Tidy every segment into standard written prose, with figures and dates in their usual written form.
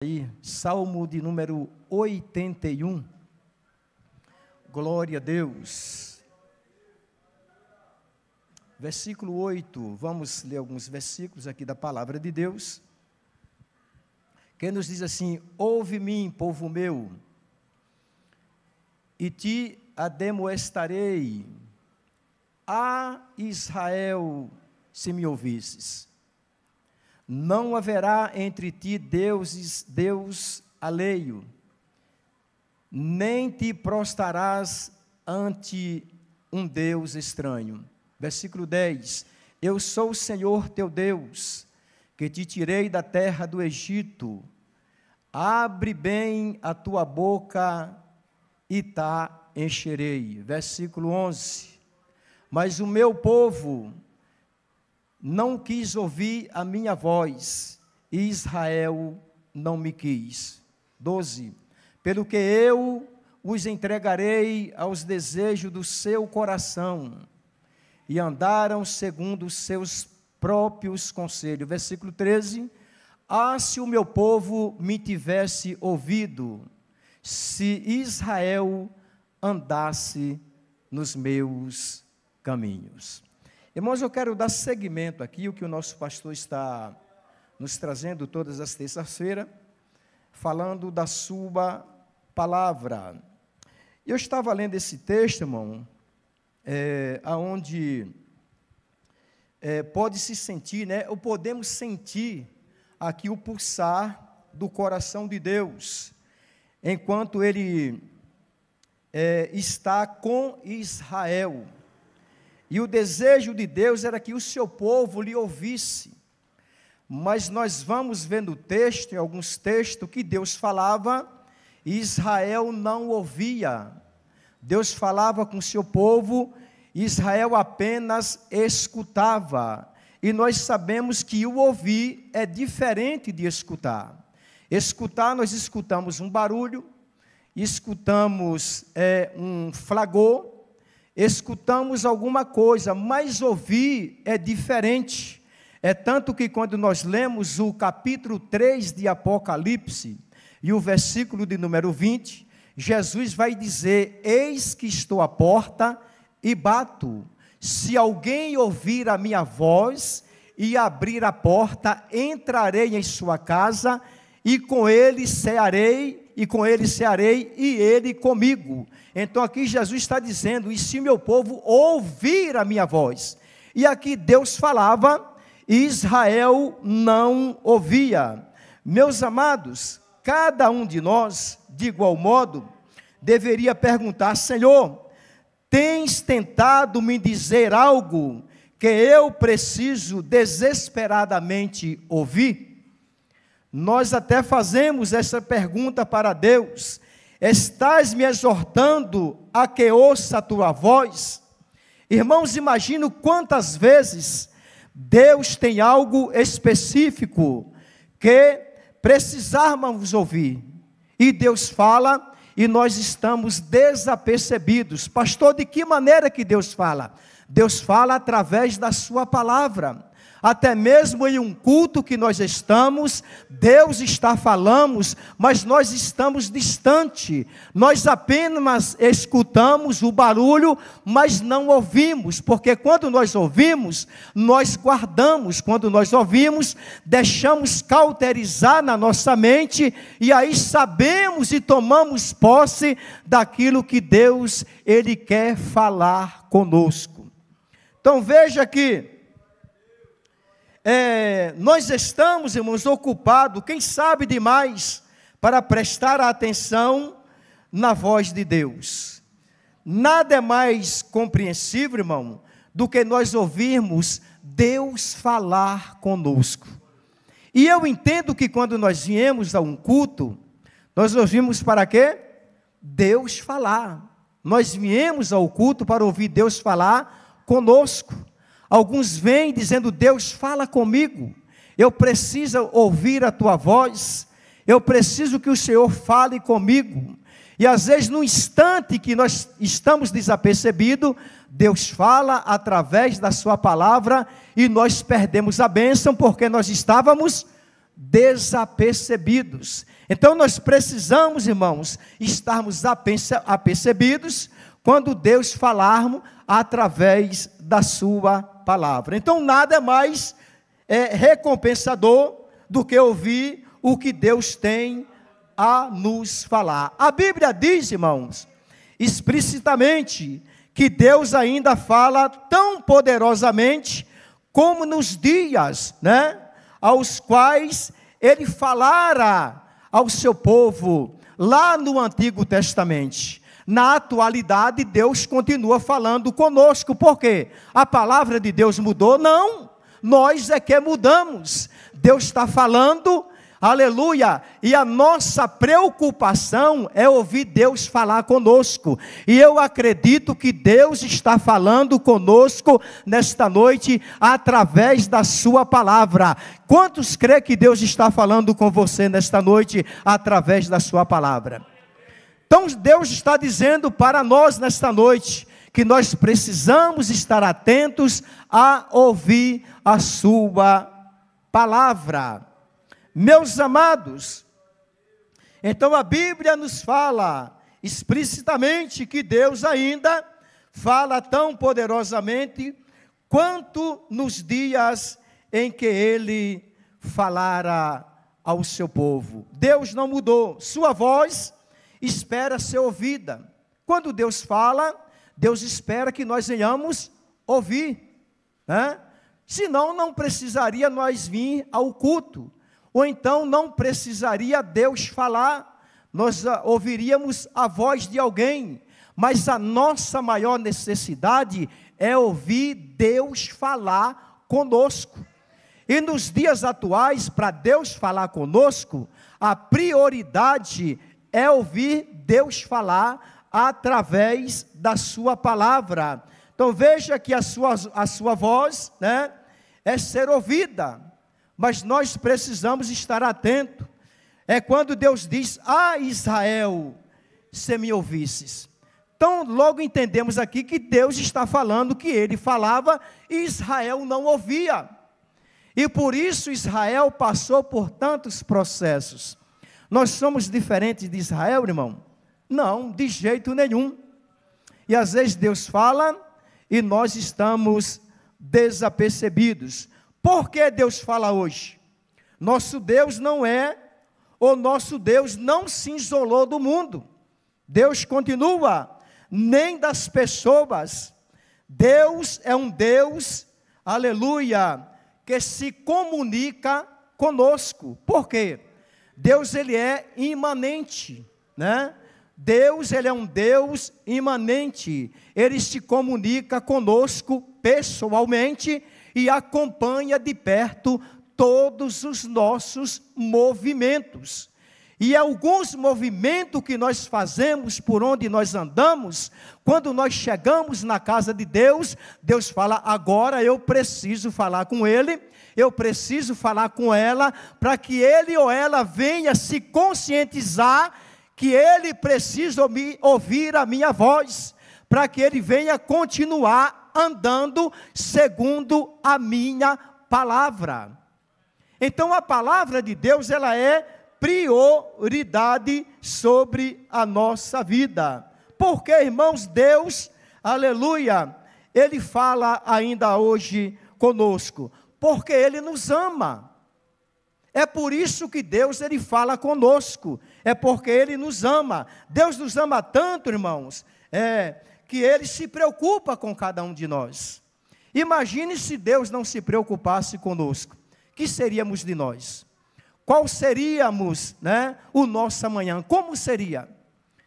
Aí, Salmo de número 81, glória a Deus, versículo 8, vamos ler alguns versículos aqui da palavra de Deus, que nos diz assim: ouve-me, povo meu, e te ademoestarei, a Israel, se me ouvisses. Não haverá entre ti Deus alheio, nem te prostrarás ante um Deus estranho. Versículo 10, eu sou o Senhor teu Deus, que te tirei da terra do Egito, abre bem a tua boca e te encherei. Versículo 11, mas o meu povo não quis ouvir a minha voz, e Israel não me quis. 12, pelo que eu os entregarei aos desejos do seu coração, e andaram segundo os seus próprios conselhos. Versículo 13, se o meu povo me tivesse ouvido, se Israel andasse nos meus caminhos. Irmãos, eu quero dar seguimento aqui, o que o nosso pastor está nos trazendo todas as terças-feiras, falando da sua palavra. Eu estava lendo esse texto, irmão, onde pode-se sentir, ou podemos sentir aqui o pulsar do coração de Deus, enquanto Ele está com Israel. E o desejo de Deus era que o seu povo lhe ouvisse. Mas nós vamos vendo o texto, em alguns textos, que Deus falava e Israel não ouvia. Deus falava com o seu povo, Israel apenas escutava. E nós sabemos que o ouvir é diferente de escutar. Escutar, nós escutamos um barulho, escutamos um flagor, escutamos alguma coisa, mas ouvir é diferente. É tanto que quando nós lemos o capítulo 3 de Apocalipse, e o versículo de número 20, Jesus vai dizer: eis que estou à porta e bato. Se alguém ouvir a minha voz e abrir a porta, entrarei em sua casa, e com ele cearei, e ele comigo. Então aqui Jesus está dizendo: e se meu povo ouvir a minha voz? E aqui Deus falava, e Israel não ouvia. Meus amados, cada um de nós, de igual modo, deveria perguntar: Senhor, tens tentado me dizer algo que eu preciso desesperadamente ouvir? Nós até fazemos essa pergunta para Deus: estás me exortando a que ouça a tua voz? Irmãos, imagino quantas vezes Deus tem algo específico que precisávamos ouvir, e Deus fala, e nós estamos desapercebidos. Pastor, de que maneira que Deus fala? Deus fala através da sua palavra. Até mesmo em um culto que nós estamos, Deus está falando, mas nós estamos distante. Nós apenas escutamos o barulho, mas não ouvimos, porque quando nós ouvimos, nós guardamos. Quando nós ouvimos, deixamos cauterizar na nossa mente, e aí sabemos e tomamos posse daquilo que Deus, Ele quer falar conosco. Então veja que nós estamos, irmãos, ocupados, quem sabe demais, para prestar atenção na voz de Deus. Nada é mais compreensível, irmão, do que nós ouvirmos Deus falar conosco. E eu entendo que quando nós viemos a um culto, nós ouvimos para quê? Deus falar. Nós viemos ao culto para ouvir Deus falar conosco. Alguns vêm dizendo: Deus, fala comigo, eu preciso ouvir a tua voz, eu preciso que o Senhor fale comigo. E às vezes, no instante que nós estamos desapercebidos, Deus fala através da sua palavra, e nós perdemos a bênção, porque nós estávamos desapercebidos. Então nós precisamos, irmãos, estarmos apercebidos quando Deus falarmos através da sua palavra. Então nada é mais recompensador do que ouvir o que Deus tem a nos falar. A Bíblia diz, irmãos, explicitamente, que Deus ainda fala tão poderosamente como nos dias, aos quais Ele falara ao seu povo, lá no Antigo Testamento. Na atualidade, Deus continua falando conosco. Por quê? A palavra de Deus mudou? Não, nós é que mudamos. Deus está falando, aleluia, e a nossa preocupação é ouvir Deus falar conosco, e eu acredito que Deus está falando conosco nesta noite, através da sua palavra. Quantos crê que Deus está falando com você nesta noite, através da sua palavra? Então Deus está dizendo para nós nesta noite, que nós precisamos estar atentos a ouvir a sua palavra. Meus amados, então a Bíblia nos fala explicitamente que Deus ainda fala tão poderosamente quanto nos dias em que Ele falara ao seu povo. Deus não mudou, sua voz espera ser ouvida. Quando Deus fala, Deus espera que nós venhamos ouvir, senão não precisaria nós vir ao culto, ou então não precisaria Deus falar, nós ouviríamos a voz de alguém, mas a nossa maior necessidade é ouvir Deus falar conosco. E nos dias atuais, para Deus falar conosco, a prioridade é ouvir Deus falar através da sua palavra. Então veja que a sua voz, é ser ouvida, mas nós precisamos estar atentos. É quando Deus diz: Israel, se me ouvisses. Então logo entendemos aqui que Deus está falando que Ele falava e Israel não ouvia. E por isso Israel passou por tantos processos. Nós somos diferentes de Israel, irmão? Não, de jeito nenhum. E às vezes Deus fala e nós estamos desapercebidos. Por que Deus fala hoje? Nosso Deus nosso Deus não se isolou do mundo. Deus continua, nem das pessoas. Deus é um Deus, aleluia, que se comunica conosco. Por quê? Deus, Ele é imanente, Deus, Ele é um Deus imanente. Ele se comunica conosco pessoalmente e acompanha de perto todos os nossos movimentos. E alguns movimentos que nós fazemos por onde nós andamos, quando nós chegamos na casa de Deus, Deus fala: agora eu preciso falar com ele, eu preciso falar com ela, para que ele ou ela venha se conscientizar que ele precisa ouvir a minha voz, para que ele venha continuar andando segundo a minha palavra. Então a palavra de Deus, ela é prioridade sobre a nossa vida. Porque, irmãos, Deus, aleluia, Ele fala ainda hoje conosco, porque Ele nos ama. É por isso que Deus, Ele fala conosco, é porque Ele nos ama. Deus nos ama tanto, irmãos, que Ele se preocupa com cada um de nós. Imagine se Deus não se preocupasse conosco, que seríamos de nós? Qual seríamos, o nosso amanhã? Como seria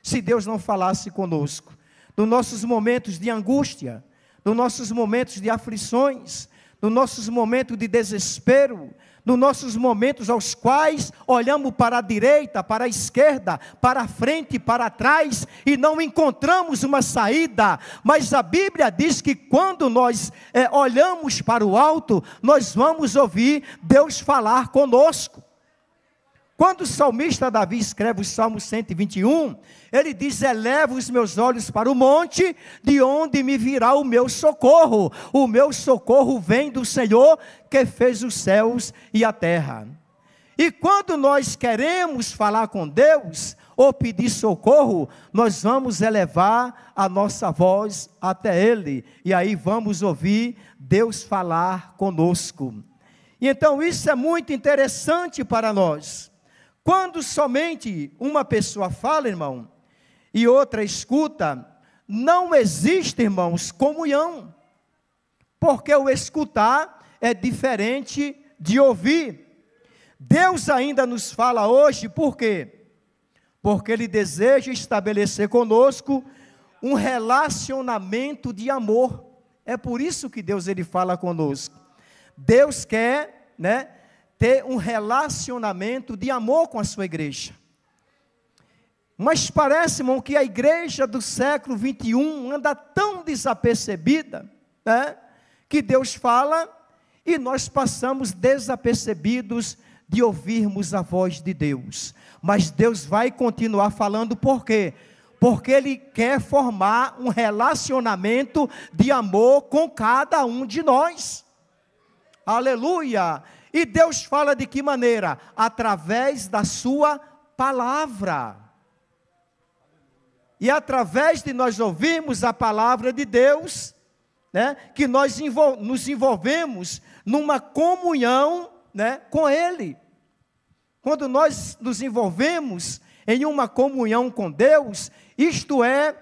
se Deus não falasse conosco? Nos nossos momentos de angústia, nos nossos momentos de aflições, nos nossos momentos de desespero, nos nossos momentos aos quais olhamos para a direita, para a esquerda, para a frente, para trás e não encontramos uma saída. Mas a Bíblia diz que quando nós olhamos para o alto, nós vamos ouvir Deus falar conosco. Quando o salmista Davi escreve o Salmo 121, ele diz: eleva os meus olhos para o monte, de onde me virá o meu socorro. O meu socorro vem do Senhor, que fez os céus e a terra. E quando nós queremos falar com Deus, ou pedir socorro, nós vamos elevar a nossa voz até Ele, e aí vamos ouvir Deus falar conosco. E então isso é muito interessante para nós. Quando somente uma pessoa fala, irmão, e outra escuta, não existe, irmãos, comunhão, porque o escutar é diferente de ouvir. Deus ainda nos fala hoje, por quê? Porque Ele deseja estabelecer conosco um relacionamento de amor. É por isso que Deus Ele fala conosco. Deus quer, ter um relacionamento de amor com a sua igreja. Mas parece, irmão, que a igreja do século 21 anda tão desapercebida, que Deus fala e nós passamos desapercebidos de ouvirmos a voz de Deus. Mas Deus vai continuar falando, por quê? Porque Ele quer formar um relacionamento de amor com cada um de nós. Aleluia! E Deus fala de que maneira? Através da sua palavra. E através de nós ouvirmos a palavra de Deus, que nós nos envolvemos numa comunhão, com Ele. Quando nós nos envolvemos em uma comunhão com Deus, isto é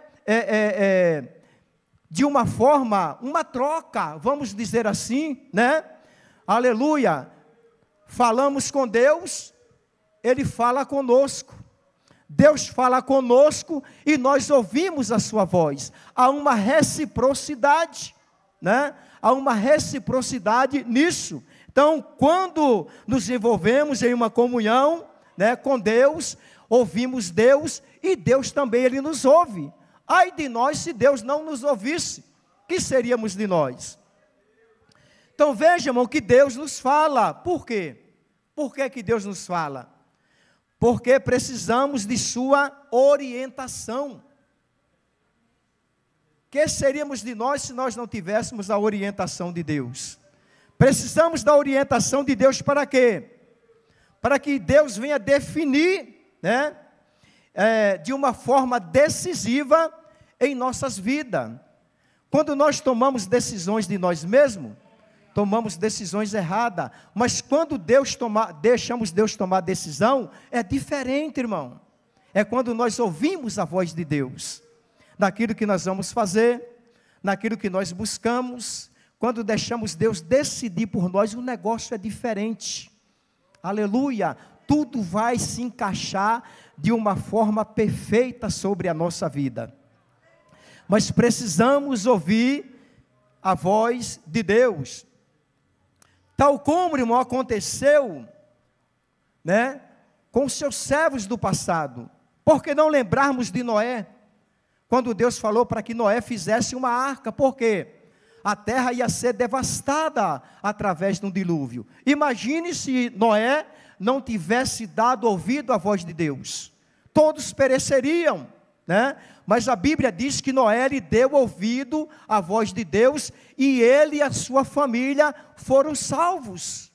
de uma forma, uma troca, vamos dizer assim, Aleluia. Falamos com Deus, Ele fala conosco. Deus fala conosco e nós ouvimos a sua voz. Há uma reciprocidade, Há uma reciprocidade nisso. Então, quando nos envolvemos em uma comunhão, com Deus, ouvimos Deus e Deus também Ele nos ouve. Ai de nós se Deus não nos ouvisse, que seríamos de nós? Então vejam, irmão, que Deus nos fala. Por quê? Por que Deus nos fala? Porque precisamos de sua orientação. Que seríamos de nós se nós não tivéssemos a orientação de Deus? Precisamos da orientação de Deus para quê? Para que Deus venha definir, de uma forma decisiva em nossas vidas. Quando nós tomamos decisões de nós mesmos, tomamos decisões erradas, mas quando deixamos Deus tomar decisão, é diferente, irmão. É quando nós ouvimos a voz de Deus, naquilo que nós vamos fazer, naquilo que nós buscamos. Quando deixamos Deus decidir por nós, o negócio é diferente. Aleluia! Tudo vai se encaixar de uma forma perfeita sobre a nossa vida. Mas precisamos ouvir a voz de Deus. Tal como, irmão, aconteceu, com os seus servos do passado. Por que não lembrarmos de Noé? Quando Deus falou para que Noé fizesse uma arca. Por quê? A terra ia ser devastada através de um dilúvio. Imagine se Noé não tivesse dado ouvido à voz de Deus. Todos pereceriam, Mas a Bíblia diz que Noé lhe deu ouvido à voz de Deus e ele e a sua família foram salvos.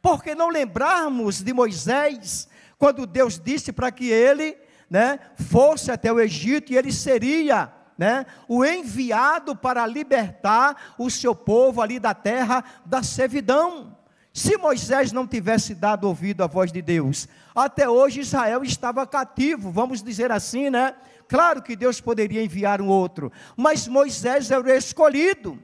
Por que não lembrarmos de Moisés, quando Deus disse para que ele, fosse até o Egito e ele seria, o enviado para libertar o seu povo ali da terra da servidão. Se Moisés não tivesse dado ouvido à voz de Deus, até hoje Israel estava cativo, vamos dizer assim, Claro que Deus poderia enviar um outro, mas Moisés era o escolhido.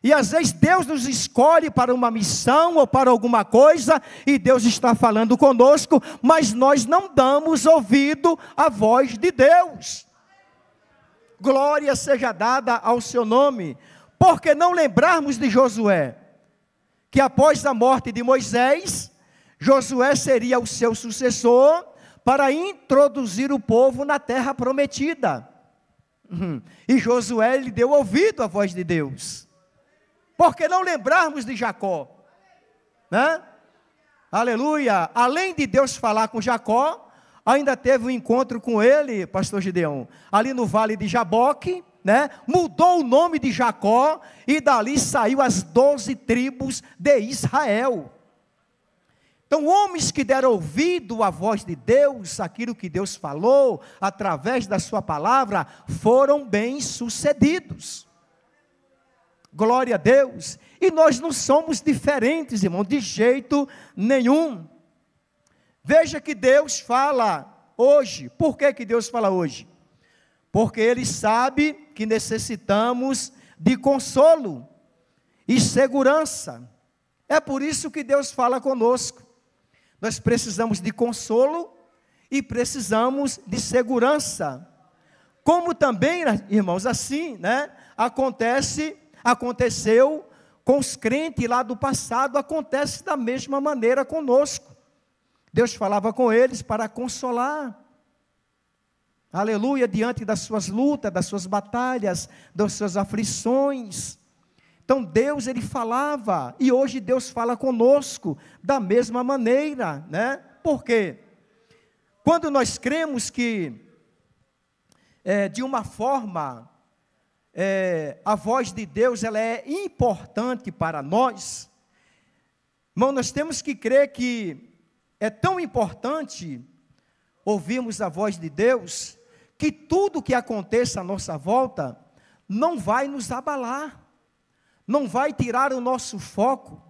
E às vezes Deus nos escolhe para uma missão ou para alguma coisa, e Deus está falando conosco, mas nós não damos ouvido à voz de Deus. Glória seja dada ao seu nome. Porque não lembrarmos de Josué, que após a morte de Moisés, Josué seria o seu sucessor para introduzir o povo na terra prometida. E Josué lhe deu ouvido à voz de Deus. Porque não lembrarmos de Jacó, Aleluia. Além de Deus falar com Jacó, ainda teve um encontro com ele, pastor Gideão, ali no vale de Jaboque, mudou o nome de Jacó, e dali saiu as 12 tribos de Israel. Então, homens que deram ouvido à voz de Deus, aquilo que Deus falou, através da sua palavra, foram bem-sucedidos. Glória a Deus. E nós não somos diferentes, irmão, de jeito nenhum. Veja que Deus fala hoje. Por que Deus fala hoje? Porque Ele sabe que necessitamos de consolo e segurança. É por isso que Deus fala conosco. Nós precisamos de consolo e precisamos de segurança. Como também, irmãos, assim, né, aconteceu com os crentes lá do passado, acontece da mesma maneira conosco. Deus falava com eles para consolar. Aleluia, diante das suas lutas, das suas batalhas, das suas aflições. Então Deus, Ele falava, e hoje Deus fala conosco da mesma maneira, né? Por quê? Quando nós cremos que, de uma forma, a voz de Deus, ela é importante para nós, irmão, nós temos que crer que é tão importante ouvirmos a voz de Deus, que tudo que aconteça à nossa volta, não vai nos abalar, não vai tirar o nosso foco,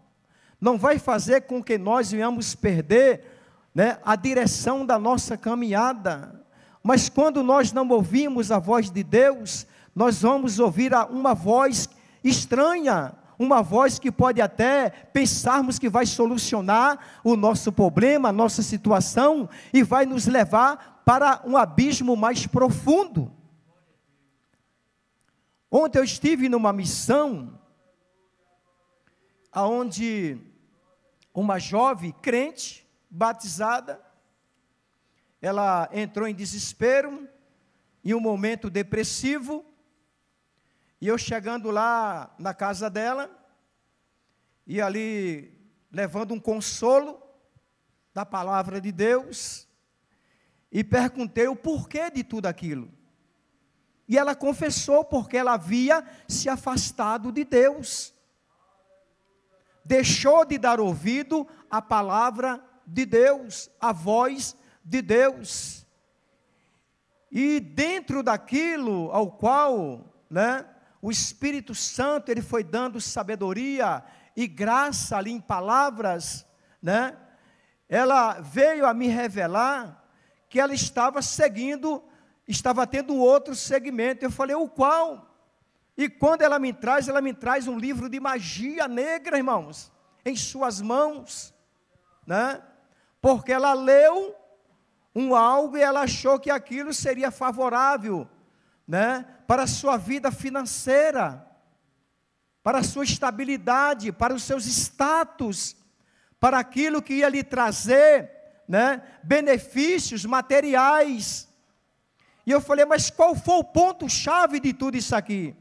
não vai fazer com que nós venhamos perder, né, a direção da nossa caminhada. Mas quando nós não ouvimos a voz de Deus, nós vamos ouvir uma voz estranha, uma voz que pode até pensarmos que vai solucionar o nosso problema, a nossa situação, e vai nos levar para um abismo mais profundo. Ontem eu estive numa missão, onde uma jovem crente, batizada, ela entrou em desespero, em um momento depressivo, e eu chegando lá na casa dela, e ali levando um consolo da palavra de Deus, e perguntei o porquê de tudo aquilo. E ela confessou porque ela havia se afastado de Deus. Deixou de dar ouvido à palavra de Deus, à voz de Deus. E dentro daquilo ao qual, né, o Espírito Santo, ele foi dando sabedoria e graça ali em palavras, né, ela veio a me revelar que ela estava tendo outro segmento. Eu falei, o qual? E quando ela me traz um livro de magia negra, irmãos, em suas mãos, né? Porque ela leu algo e ela achou que aquilo seria favorável, né, para a sua vida financeira, para a sua estabilidade, para os seus status, para aquilo que ia lhe trazer, né, benefícios materiais. E eu falei, mas qual foi o ponto-chave de tudo isso aqui?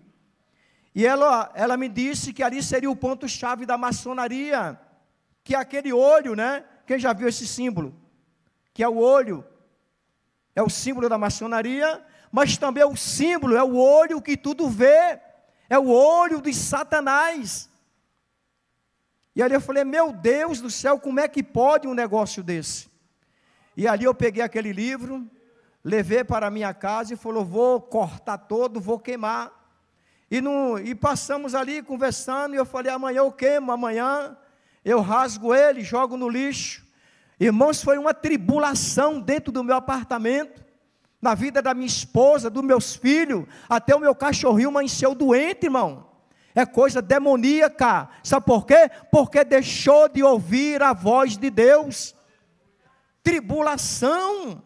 E ela me disse que ali seria o ponto-chave da maçonaria, que é aquele olho, né? Quem já viu esse símbolo? Que é o olho, é o símbolo da maçonaria, mas também é o símbolo, é o olho que tudo vê, é o olho de Satanás. E ali eu falei, meu Deus do céu, como é que pode um negócio desse? E ali eu peguei aquele livro, levei para a minha casa e falou, vou cortar todo, vou queimar. E passamos ali conversando, e eu falei, amanhã eu queimo, amanhã eu rasgo ele, jogo no lixo. Irmãos, foi uma tribulação dentro do meu apartamento, na vida da minha esposa, dos meus filhos, até o meu cachorrinho amanheceu doente, irmão. É coisa demoníaca. Sabe por quê? Porque deixou de ouvir a voz de Deus. Tribulação.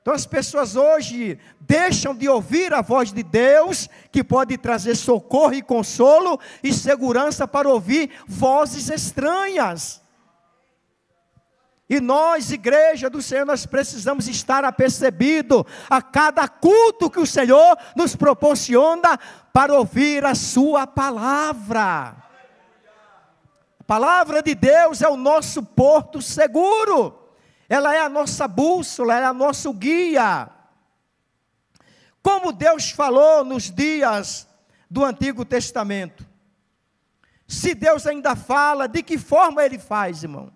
Então as pessoas hoje deixam de ouvir a voz de Deus, que pode trazer socorro e consolo e segurança, para ouvir vozes estranhas. E nós, igreja do Senhor, nós precisamos estar apercebidos a cada culto que o Senhor nos proporciona para ouvir a sua palavra. A palavra de Deus é o nosso porto seguro. Ela é a nossa bússola, ela é o nosso guia. Como Deus falou nos dias do Antigo Testamento. Se Deus ainda fala, de que forma Ele faz, irmão?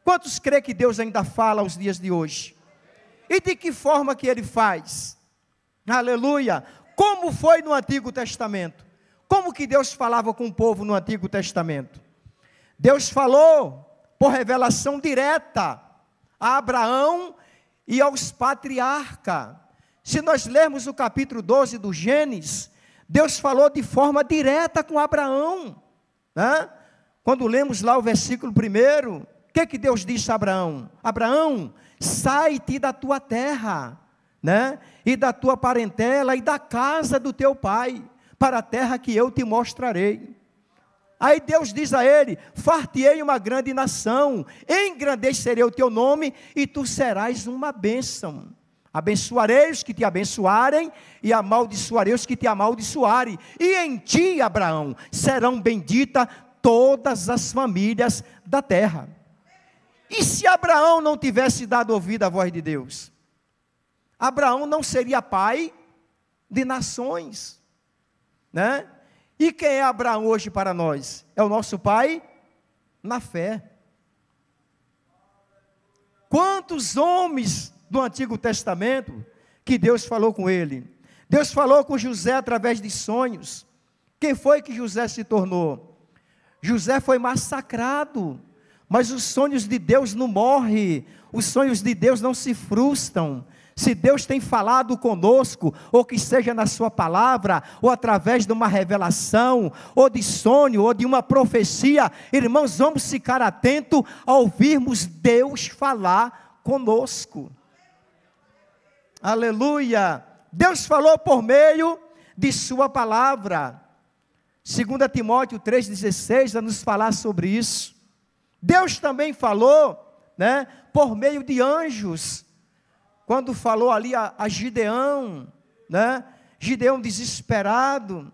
Quantos crê que Deus ainda fala aos dias de hoje? E de que forma que Ele faz? Aleluia! Como foi no Antigo Testamento? Como que Deus falava com o povo no Antigo Testamento? Deus falou por revelação direta a Abraão e aos patriarcas. Se nós lermos o capítulo 12 do Gênesis, Deus falou de forma direta com Abraão, né? Quando lemos lá o versículo 1, o que Deus disse a Abraão? Abraão, sai-te da tua terra, né? E da tua parentela e da casa do teu pai, para a terra que eu te mostrarei. Aí Deus diz a ele, far-te-ei uma grande nação, engrandecerei o teu nome, e tu serás uma bênção. Abençoarei os que te abençoarem, e amaldiçoarei os que te amaldiçoarem. E em ti, Abraão, serão benditas todas as famílias da terra. E se Abraão não tivesse dado ouvido à voz de Deus? Abraão não seria pai de nações, né? E quem é Abraão hoje para nós? É o nosso pai na fé. Quantos homens do Antigo Testamento que Deus falou com ele? Deus falou com José através de sonhos. Quem foi que José se tornou? José foi massacrado, mas os sonhos de Deus não morrem, os sonhos de Deus não se frustram. Se Deus tem falado conosco, ou que seja na sua palavra, ou através de uma revelação, ou de sonho, ou de uma profecia, irmãos, vamos ficar atentos a ouvirmos Deus falar conosco. Aleluia! Deus falou por meio de sua palavra. 2 Timóteo 3,16 a nos falar sobre isso. Deus também falou, né, por meio de anjos. Quando falou ali a Gideão, né? Gideão desesperado,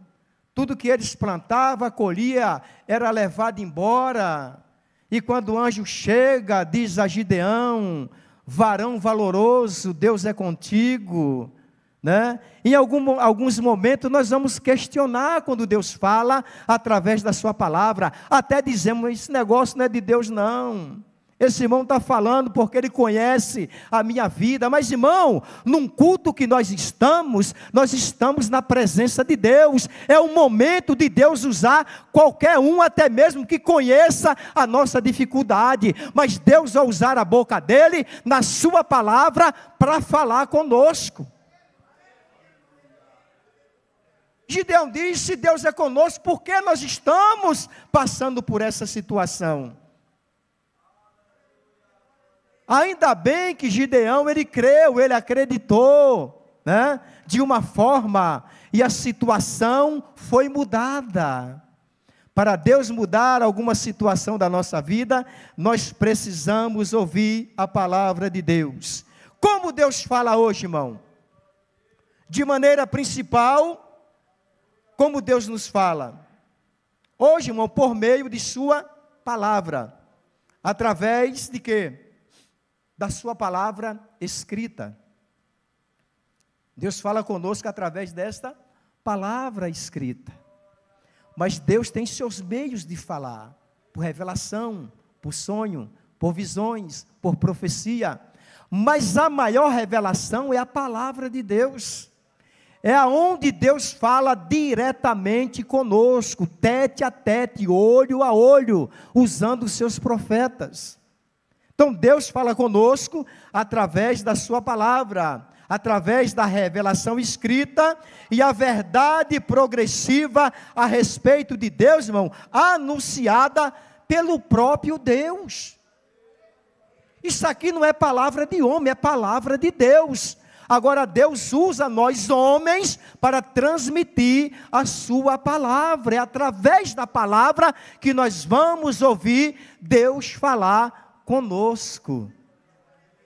tudo que eles plantavam, colhia, era levado embora. E quando o anjo chega, diz a Gideão, varão valoroso, Deus é contigo, né? Em alguns momentos nós vamos questionar quando Deus fala através da sua palavra, até dizemos, esse negócio não é de Deus não. Esse irmão está falando porque ele conhece a minha vida. Mas irmão, num culto que nós estamos na presença de Deus. É o momento de Deus usar qualquer um, até mesmo que conheça a nossa dificuldade. Mas Deus vai usar a boca dele, na sua palavra, para falar conosco. Gideão diz, se Deus é conosco, por que nós estamos passando por essa situação? Ainda bem que Gideão, ele creu, ele acreditou, né, de uma forma, e a situação foi mudada. Para Deus mudar alguma situação da nossa vida, nós precisamos ouvir a palavra de Deus. Como Deus fala hoje, irmão? De maneira principal, como Deus nos fala? Hoje, irmão, por meio de sua palavra. Através de quê? Da sua palavra escrita. Deus fala conosco através desta palavra escrita. Mas Deus tem seus meios de falar, por revelação, por sonho, por visões, por profecia. Mas a maior revelação é a palavra de Deus. É aonde Deus fala diretamente conosco, tete a tete, olho a olho, usando os seus profetas. Então Deus fala conosco através da sua palavra, através da revelação escrita e a verdade progressiva a respeito de Deus, irmão, anunciada pelo próprio Deus. Isso aqui não é palavra de homem, é palavra de Deus. Agora Deus usa nós homens para transmitir a sua palavra. É através da palavra que nós vamos ouvir Deus falar conosco.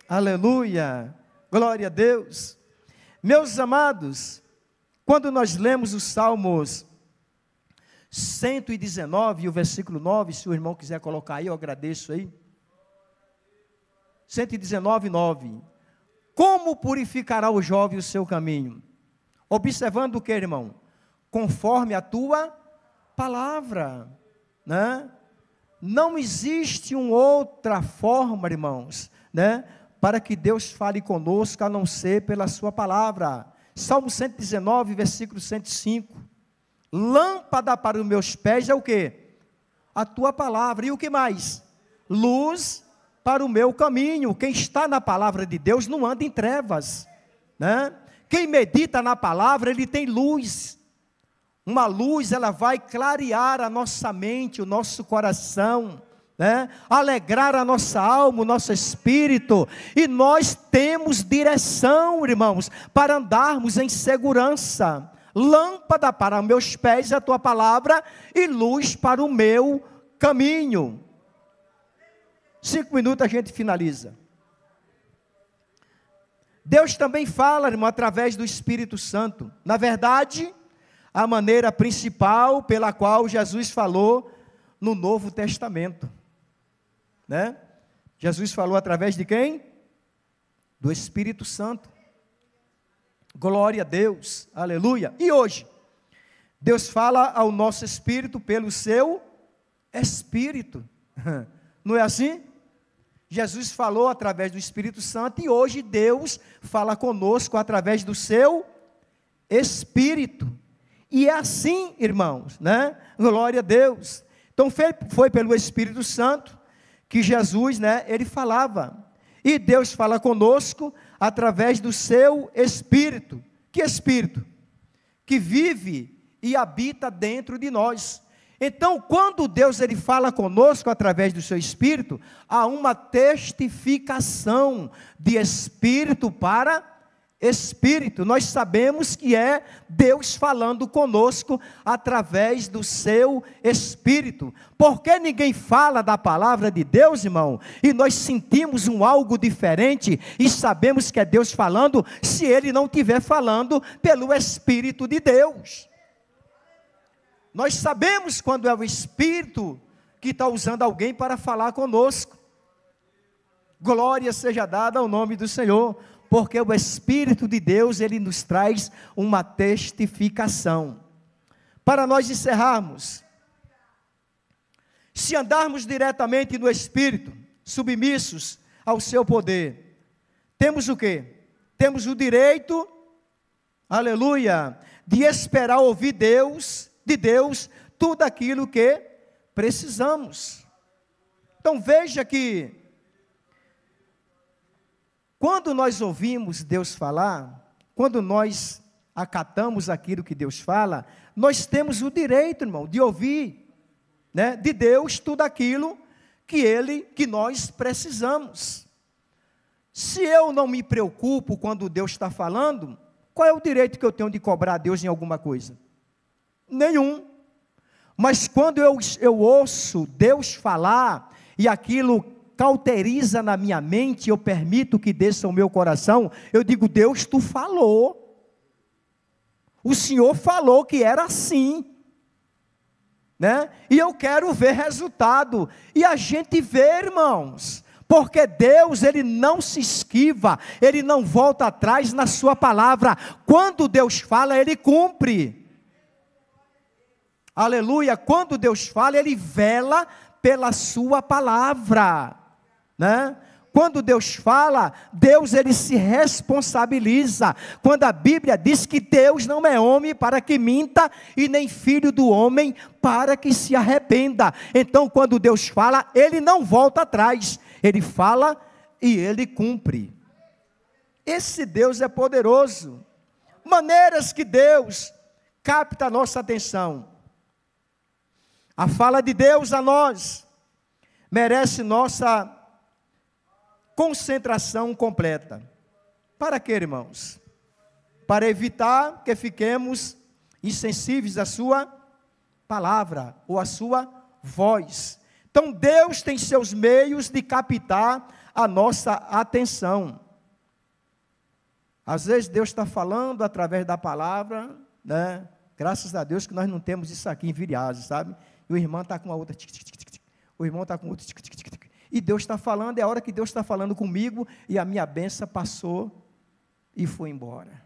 Aleluia, glória a Deus. Meus amados, quando nós lemos os Salmos 119, o versículo 9, se o irmão quiser colocar aí, eu agradeço aí. 119, 9. Como purificará o jovem o seu caminho? Observando o que, irmão? Conforme a tua palavra, né? não existe uma outra forma, irmãos, né, para que Deus fale conosco, a não ser pela sua palavra. Salmo 119, versículo 105. Lâmpada para os meus pés é o quê? A tua palavra. E o que mais? Luz para o meu caminho. Quem está na palavra de Deus não anda em trevas, né? Quem medita na palavra, ele tem luz. Uma luz, ela vai clarear a nossa mente, o nosso coração, né? Alegrar a nossa alma, o nosso espírito, e nós temos direção, irmãos, para andarmos em segurança. Lâmpada para meus pés é a tua palavra, e luz para o meu caminho. 5 minutos a gente finaliza. Deus também fala, irmão, através do Espírito Santo. Na verdade, a maneira principal pela qual Jesus falou no Novo Testamento, né? Jesus falou através de quem? Do Espírito Santo. Glória a Deus, aleluia. E hoje, Deus fala ao nosso espírito pelo seu Espírito, não é assim? Jesus falou através do Espírito Santo, e hoje Deus fala conosco através do seu Espírito. E é assim, irmãos, né? Glória a Deus. Então foi pelo Espírito Santo que Jesus, né, ele falava. E Deus fala conosco através do seu Espírito. Que Espírito? Que vive e habita dentro de nós. Então, quando Deus ele fala conosco através do seu Espírito, há uma testificação de Espírito para Espírito. Nós sabemos que é Deus falando conosco através do seu Espírito. Porque ninguém fala da palavra de Deus, irmão, e nós sentimos algo diferente e sabemos que é Deus falando, se Ele não estiver falando pelo Espírito de Deus. Nós sabemos quando é o Espírito que está usando alguém para falar conosco. Glória seja dada ao nome do Senhor. Porque o Espírito de Deus, ele nos traz uma testificação. Para nós encerrarmos, se andarmos diretamente no Espírito, submissos ao seu poder, temos o quê? Temos o direito, aleluia, de esperar ouvir de Deus, tudo aquilo que precisamos. Então veja que, quando nós ouvimos Deus falar, quando nós acatamos aquilo que Deus fala, nós temos o direito, irmão, de ouvir, né, de Deus tudo aquilo que nós precisamos. Se eu não me preocupo quando Deus está falando, qual é o direito que eu tenho de cobrar a Deus em alguma coisa? Nenhum. Mas quando eu ouço Deus falar, e aquilo cauteriza na minha mente, eu permito que desça o meu coração, eu digo, Deus, tu falou, o Senhor falou que era assim, né? E eu quero ver resultado, e a gente vê, irmãos, porque Deus, ele não se esquiva, ele não volta atrás na sua palavra. Quando Deus fala, ele cumpre, aleluia. Quando Deus fala, ele vela pela sua palavra, né? Quando Deus fala, Deus ele se responsabiliza. Quando a Bíblia diz que Deus não é homem para que minta, e nem filho do homem para que se arrependa. Então, quando Deus fala, ele não volta atrás, ele fala e ele cumpre. Esse Deus é poderoso. Maneiras que Deus capta a nossa atenção. A fala de Deus a nós merece nossa concentração completa. Para quê, irmãos? Para evitar que fiquemos insensíveis à sua palavra ou à sua voz. Então Deus tem seus meios de captar a nossa atenção. Às vezes Deus está falando através da palavra, né? Graças a Deus que nós não temos isso aqui em Viriazes, sabe? E o irmão está com a outra, o irmão está com outro, e Deus está falando, é a hora que Deus está falando comigo, e a minha bênção passou e foi embora.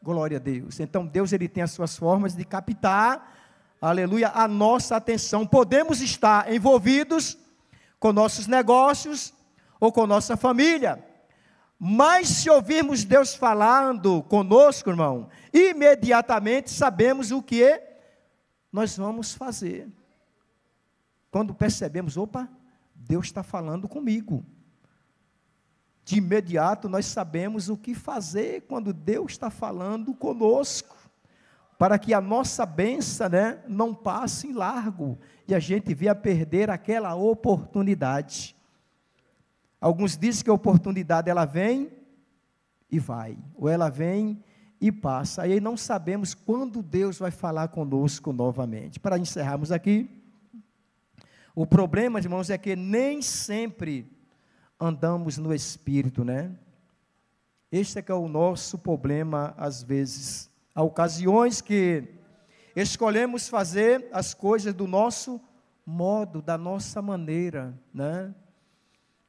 Glória a Deus. Então Deus ele tem as suas formas de captar aleluia, a nossa atenção. Podemos estar envolvidos com nossos negócios ou com nossa família, mas se ouvirmos Deus falando conosco, irmão, imediatamente sabemos o que nós vamos fazer. Quando percebemos, opa, Deus está falando comigo. De imediato nós sabemos o que fazer quando Deus está falando conosco, para que a nossa bênção, né, não passe em largo, e a gente venha perder aquela oportunidade. Alguns dizem que a oportunidade ela vem e vai, ou ela vem e passa, aí não sabemos quando Deus vai falar conosco novamente. Para encerrarmos aqui, o problema, irmãos, é que nem sempre andamos no Espírito, né? Este é que é o nosso problema às vezes. Há ocasiões que escolhemos fazer as coisas do nosso modo, da nossa maneira, né?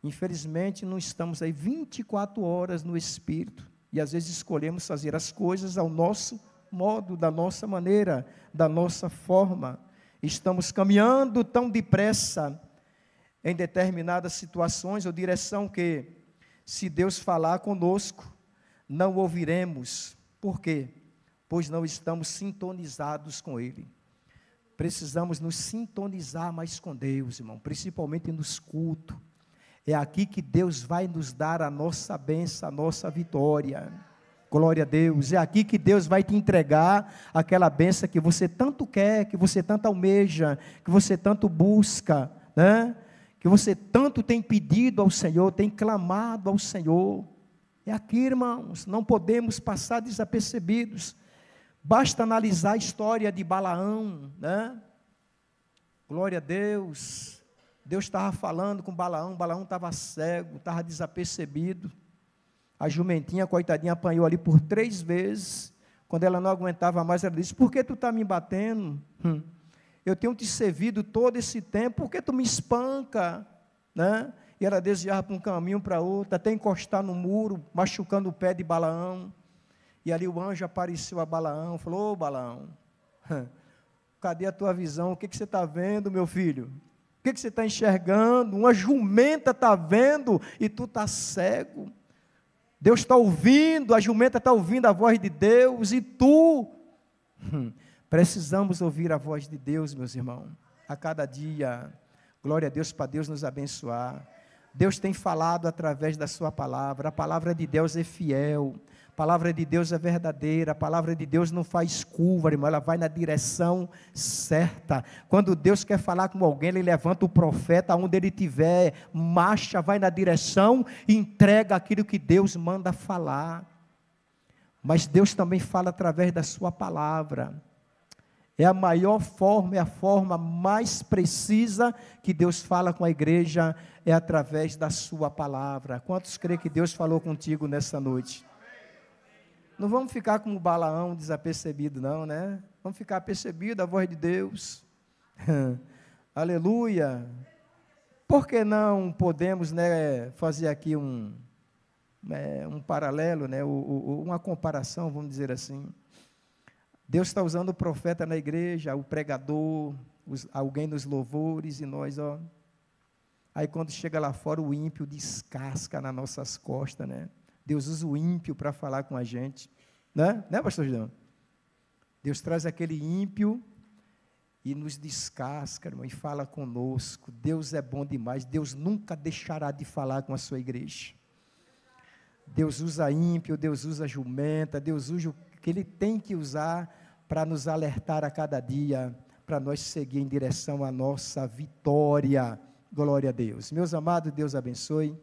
Infelizmente, não estamos aí 24 horas no Espírito, e às vezes escolhemos fazer as coisas ao nosso modo, da nossa maneira, da nossa forma. Estamos caminhando tão depressa em determinadas situações ou direção que, se Deus falar conosco, não ouviremos. Por quê? Pois não estamos sintonizados com Ele. Precisamos nos sintonizar mais com Deus, irmão, principalmente nos cultos. É aqui que Deus vai nos dar a nossa bênção, a nossa vitória. Glória a Deus. É aqui que Deus vai te entregar aquela bênção que você tanto quer, que você tanto almeja, que você tanto busca, né? Que você tanto tem pedido ao Senhor, tem clamado ao Senhor. É aqui, irmãos, não podemos passar desapercebidos. Basta analisar a história de Balaão, né? Glória a Deus. Deus estava falando com Balaão estava cego, estava desapercebido. A jumentinha, coitadinha, apanhou ali por 3 vezes. Quando ela não aguentava mais, ela disse: por que tu está me batendo? Eu tenho te servido todo esse tempo, por que tu me espanca? Né? E ela desviava para um caminho, para outro, até encostar no muro, machucando o pé de Balaão. E ali o anjo apareceu a Balaão, falou: ô Balaão, cadê a tua visão? O que você está vendo, meu filho? O que você está enxergando? Uma jumenta está vendo e tu está cego. Deus está ouvindo, a jumenta está ouvindo a voz de Deus, e tu, precisamos ouvir a voz de Deus, meus irmãos, a cada dia. Glória a Deus, para Deus nos abençoar. Deus tem falado através da sua palavra, a palavra de Deus é fiel, a palavra de Deus é verdadeira, a palavra de Deus não faz curva, irmão, ela vai na direção certa. Quando Deus quer falar com alguém, Ele levanta o profeta, onde ele estiver, marcha, vai na direção e entrega aquilo que Deus manda falar. Mas Deus também fala através da sua palavra. É a maior forma, é a forma mais precisa que Deus fala com a igreja, é através da sua palavra. Quantos creem que Deus falou contigo nessa noite? Não vamos ficar como Balaão desapercebido, não, né? Vamos ficar percebido a voz de Deus. Aleluia. Por que não podemos, né, fazer aqui um paralelo, né, uma comparação, vamos dizer assim. Deus está usando o profeta na igreja, o pregador, alguém nos louvores, e nós, ó. Aí quando chega lá fora, o ímpio descasca nas nossas costas, né? Deus usa o ímpio para falar com a gente, né? Né, pastor Julião? Deus traz aquele ímpio e nos descasca, irmão, e fala conosco. Deus é bom demais, Deus nunca deixará de falar com a sua igreja. Deus usa ímpio, Deus usa jumenta, Deus usa o que Ele tem que usar para nos alertar a cada dia, para nós seguir em direção à nossa vitória. Glória a Deus. Meus amados, Deus abençoe.